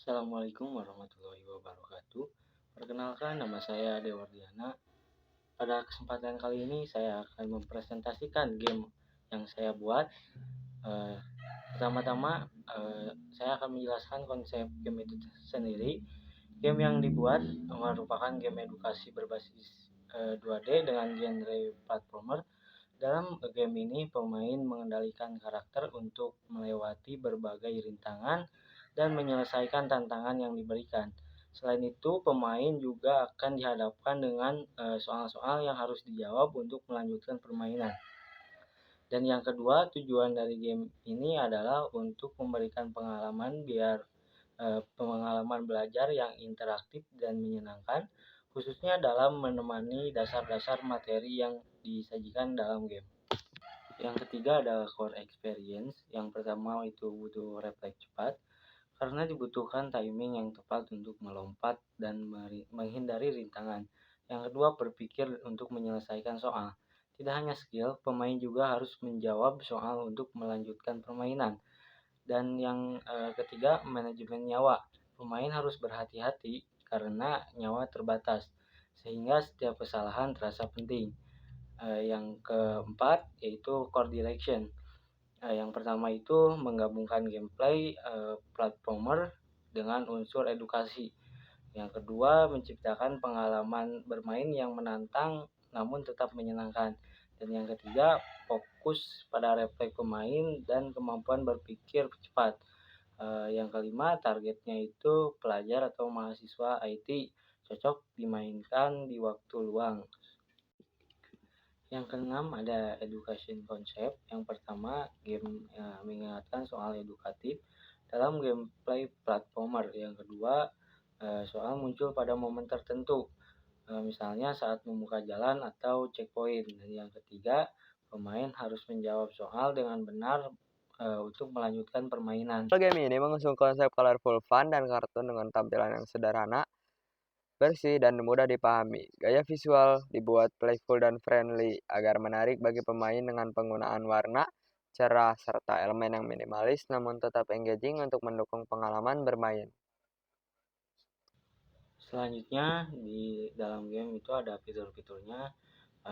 Assalamualaikum warahmatullahi wabarakatuh. Perkenalkan, nama saya Dewardiana. Pada kesempatan kali ini saya akan mempresentasikan game yang saya buat. Pertama-tama saya akan menjelaskan konsep game itu sendiri. Game yang dibuat merupakan game edukasi berbasis 2D dengan genre platformer. Dalam game ini pemain mengendalikan karakter untuk melewati berbagai rintangan dan menyelesaikan tantangan yang diberikan. Selain itu, pemain juga akan dihadapkan dengan soal-soal yang harus dijawab untuk melanjutkan permainan. Dan yang kedua, tujuan dari game ini adalah untuk memberikan pengalaman pengalaman belajar yang interaktif dan menyenangkan, khususnya dalam menemani dasar-dasar materi yang disajikan dalam game. Yang ketiga adalah core experience. Yang pertama itu butuh refleks cepat, karena dibutuhkan timing yang tepat untuk melompat dan menghindari rintangan. Yang kedua, berpikir untuk menyelesaikan soal. Tidak hanya skill, pemain juga harus menjawab soal untuk melanjutkan permainan. Dan yang ketiga, manajemen nyawa. Pemain harus berhati-hati karena nyawa terbatas, sehingga setiap kesalahan terasa penting. Yang keempat yaitu core direction. Yang pertama itu menggabungkan gameplay platformer dengan unsur edukasi. Yang kedua, menciptakan pengalaman bermain yang menantang namun tetap menyenangkan. Dan yang ketiga, fokus pada refleks pemain dan kemampuan berpikir cepat. Yang kelima, targetnya itu pelajar atau mahasiswa IT, cocok dimainkan di waktu luang. Yang keenam ada education concept. Yang pertama, game mengingatkan soal edukatif dalam gameplay platformer. Yang kedua, soal muncul pada momen tertentu, misalnya saat membuka jalan atau checkpoint. Dan yang ketiga, pemain harus menjawab soal dengan benar untuk melanjutkan permainan. Game ini mengusung konsep colorful fun dan kartun dengan tampilan yang sederhana, bersih, dan mudah dipahami. Gaya visual dibuat playful dan friendly agar menarik bagi pemain dengan penggunaan warna cerah serta elemen yang minimalis namun tetap engaging untuk mendukung pengalaman bermain. Selanjutnya di dalam game itu ada fitur-fiturnya.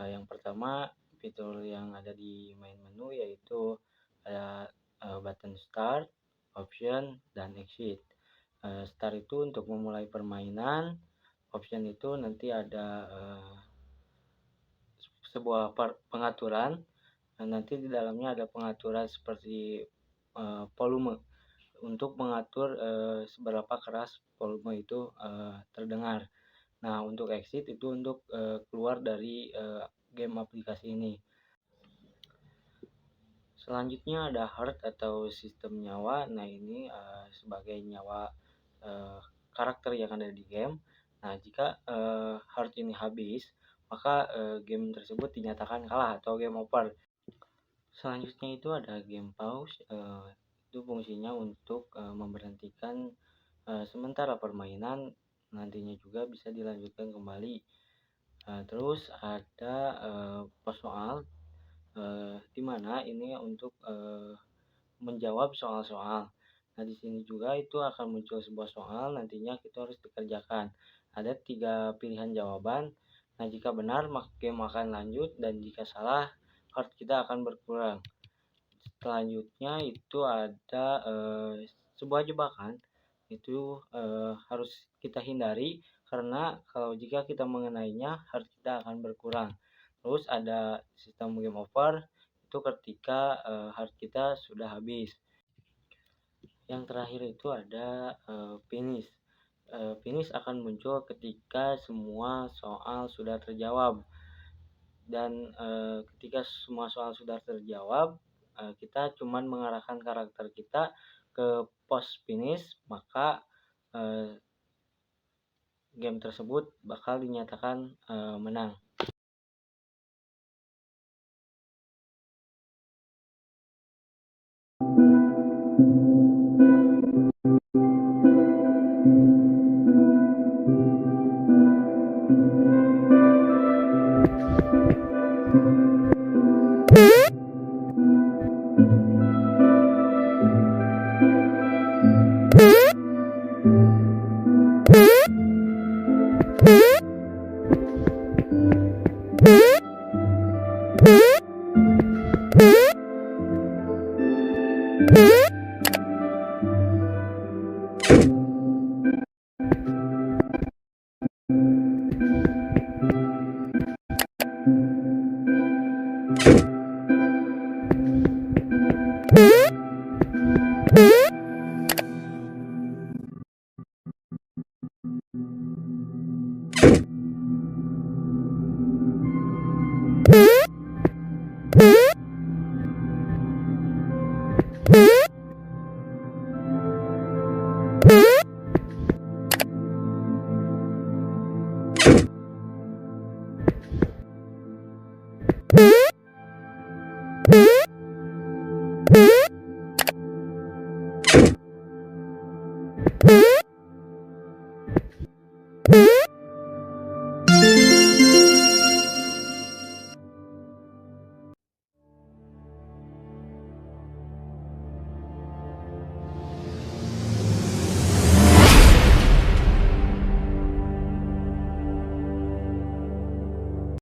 Yang pertama, fitur yang ada di main menu yaitu ada button start, option, dan exit. Start itu untuk memulai permainan, option itu nanti ada sebuah pengaturan, nanti di dalamnya ada pengaturan seperti volume untuk mengatur seberapa keras volume itu terdengar. Nah, untuk exit itu untuk keluar dari game aplikasi ini. Selanjutnya ada heart atau sistem nyawa. Nah, ini sebagai nyawa karakter yang ada di game. Nah, jika heart ini habis, maka game tersebut dinyatakan kalah atau game over. Selanjutnya itu ada game pause. Itu fungsinya untuk memberhentikan sementara permainan, nantinya juga bisa dilanjutkan kembali. Terus ada pos soal, di mana ini untuk menjawab soal-soal. Nah, di sini juga itu akan muncul sebuah soal, nantinya kita harus dikerjakan. Ada 3 pilihan jawaban. Nah, jika benar maka game akan lanjut, dan jika salah heart kita akan berkurang. Selanjutnya itu ada sebuah jebakan. Itu harus kita hindari, karena kalau jika kita mengenainya heart kita akan berkurang. Terus ada sistem game over, itu ketika heart kita sudah habis. Yang terakhir itu ada finish. Finish akan muncul ketika semua soal sudah terjawab. Dan ketika semua soal sudah terjawab, kita cuman mengarahkan karakter kita ke pos finish, maka game tersebut bakal dinyatakan menang. you